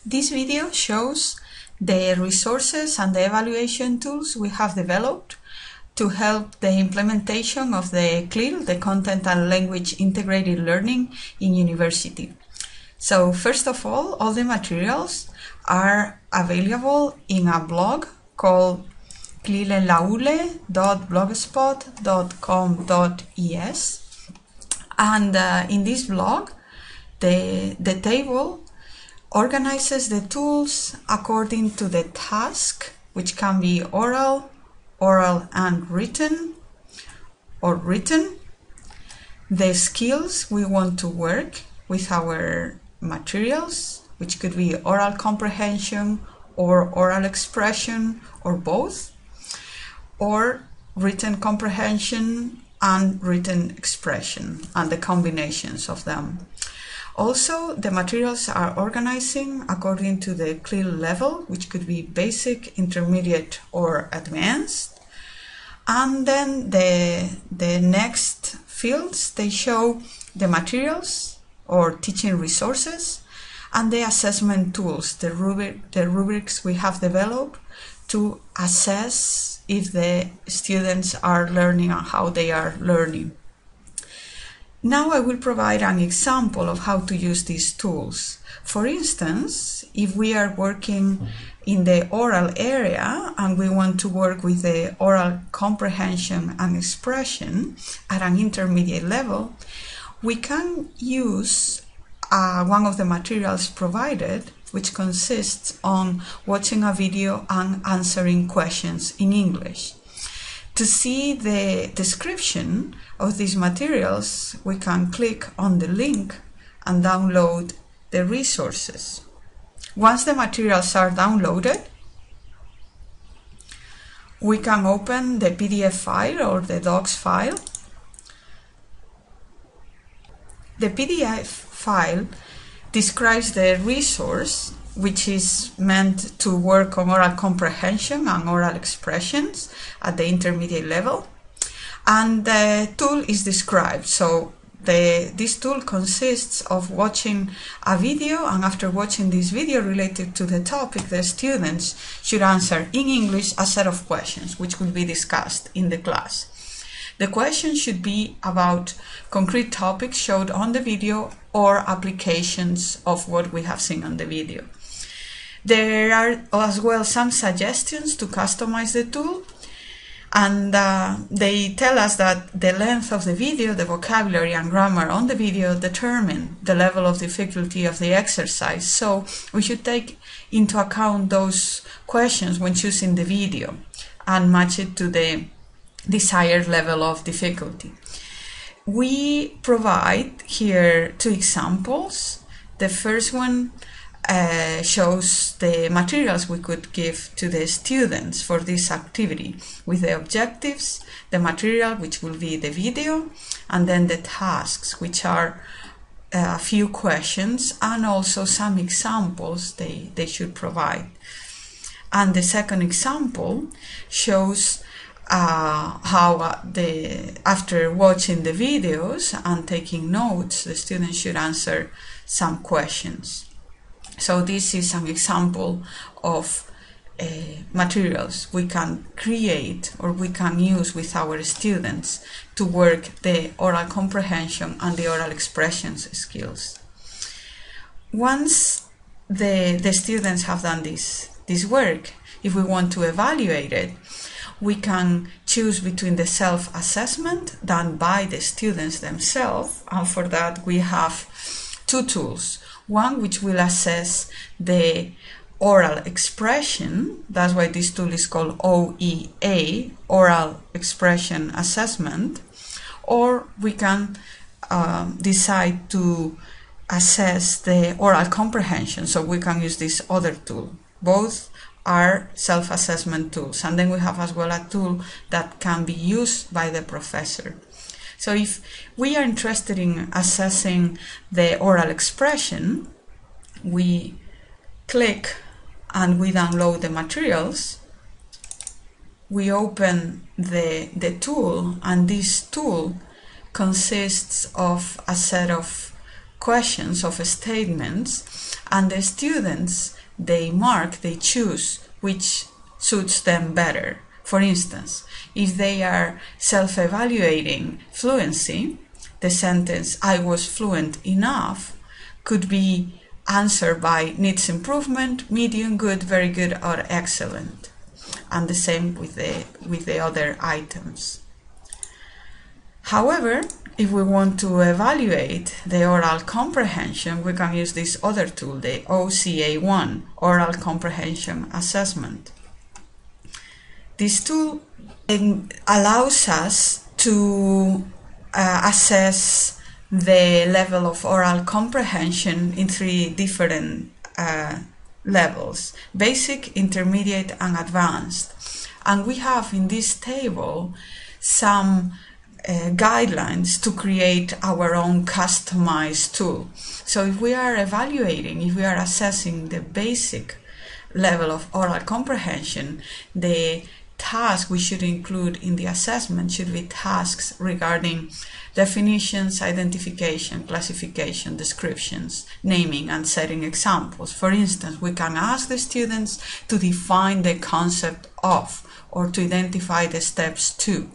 This video shows the resources and the evaluation tools we have developed to help the implementation of the CLIL, the Content and Language Integrated Learning in university. So first of all the materials are available in a blog called clilenlaule.blogspot.com.es, and in this blog the table organizes the tools according to the task, which can be oral and written, or written, the skills we want to work with our materials, which could be oral comprehension or oral expression or both, or written comprehension and written expression and the combinations of them. Also, the materials are organizing according to the CLIL level, which could be basic, intermediate, or advanced. And then the next fields, they show the materials or teaching resources and the assessment tools, the rubrics we have developed to assess if the students are learning and how they are learning. Now I will provide an example of how to use these tools. For instance, if we are working in the oral area and we want to work with the oral comprehension and expression at an intermediate level, we can use one of the materials provided, which consists on watching a video and answering questions in English. To see the description of these materials, we can click on the link and download the resources. Once the materials are downloaded, we can open the PDF file or the docs file. The PDF file describes the resource, which is meant to work on oral comprehension and oral expressions at the intermediate level. And the tool is described. So this tool consists of watching a video, and after watching this video related to the topic, the students should answer in English a set of questions which will be discussed in the class. The questions should be about concrete topics showed on the video or applications of what we have seen on the video. There are as well some suggestions to customize the tool, and they tell us that the length of the video, the vocabulary and grammar on the video determine the level of difficulty of the exercise. So we should take into account those questions when choosing the video and match it to the desired level of difficulty. We provide here two examples. The first one shows the materials we could give to the students for this activity, with the objectives, the material, which will be the video, and then the tasks, which are a few questions and also some examples they should provide. And the second example shows how after watching the videos and taking notes, the students should answer some questions. So this is an example of materials we can create or we can use with our students to work the oral comprehension and the oral expressions skills. Once the students have done this work, if we want to evaluate it, we can choose between the self-assessment done by the students themselves, and for that we have two tools. One which will assess the oral expression, that's why this tool is called OEA, Oral Expression Assessment, or we can decide to assess the oral comprehension, so we can use this other tool. Both are self-assessment tools, and then we have as well a tool that can be used by the professor. So if we are interested in assessing the oral expression, we click and we download the materials. We open the tool, and this tool consists of a set of questions of statements, and the students, they choose which suits them better. For instance, if they are self-evaluating fluency, the sentence "I was fluent enough" could be answered by "needs improvement," "medium," "good," "very good," or "excellent." And the same with the other items. However, if we want to evaluate the oral comprehension, we can use this other tool, the OCA1, Oral Comprehension Assessment. This tool allows us to assess the level of oral comprehension in 3 different levels: basic, intermediate, and advanced. And we have in this table some guidelines to create our own customized tool. So if we are evaluating, if we are assessing the basic level of oral comprehension, the tasks we should include in the assessment should be tasks regarding definitions, identification, classification, descriptions, naming, and setting examples. For instance, we can ask the students to define the concept of, or to identify the steps to.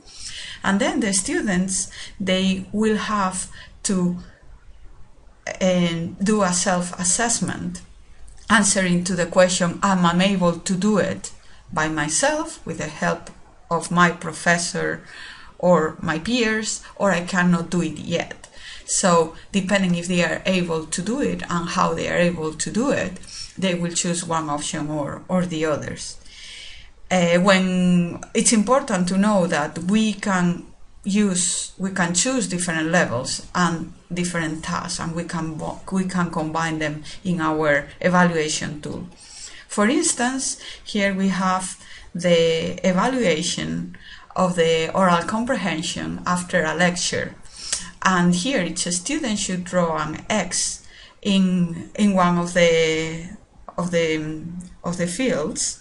And then the students, they will have to do a self-assessment, answering to the question, am I able to do it by myself with the help of my professor or my peers, or I cannot do it yet. So depending if they are able to do it and how they are able to do it, they will choose one option or the others. When it's important to know that we can choose different levels and different tasks, and we can combine them in our evaluation tool. For instance, here we have the evaluation of the oral comprehension after a lecture, and here each student should draw an X in one of the fields.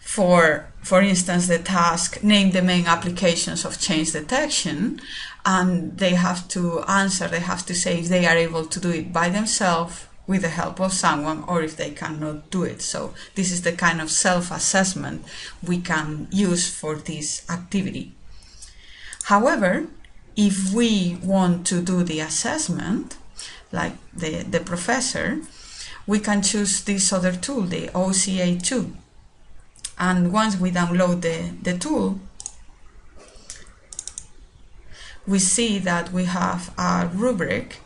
For instance, the task, name the main applications of change detection, and they have to answer, they have to say if they are able to do it by themselves with the help of someone, or if they cannot do it. So this is the kind of self-assessment we can use for this activity. However, if we want to do the assessment, like the professor, we can choose this other tool, the OCA2. And once we download the tool, we see that we have a rubric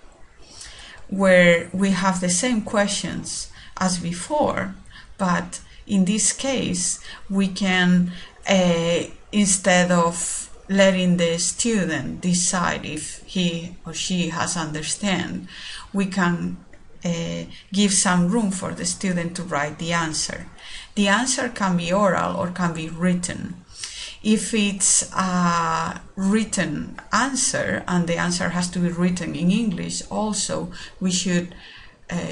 where we have the same questions as before, but in this case we can, instead of letting the student decide if he or she has understand, we can give some room for the student to write the answer. The answer can be oral or can be written. If it's a written answer, and the answer has to be written in English also, we should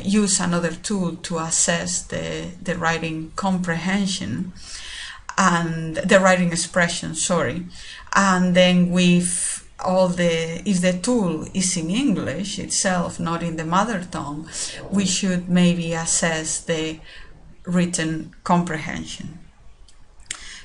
use another tool to assess the writing comprehension and the writing expression, sorry. And then if the tool is in English itself, not in the mother tongue, we should maybe assess the written comprehension.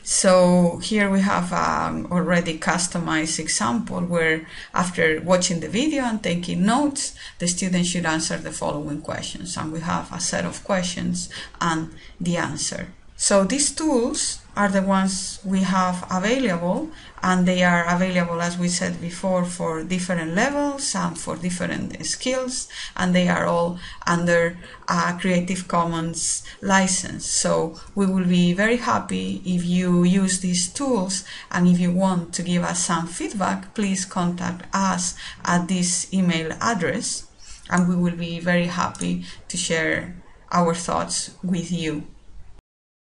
So here we have an already customized example where, after watching the video and taking notes, the student should answer the following questions, and we have a set of questions and the answer. So these tools are the ones we have available, and they are available, as we said before, for different levels and for different skills, and they are all under a Creative Commons license. So we will be very happy if you use these tools, and if you want to give us some feedback, please contact us at this email address, and we will be very happy to share our thoughts with you.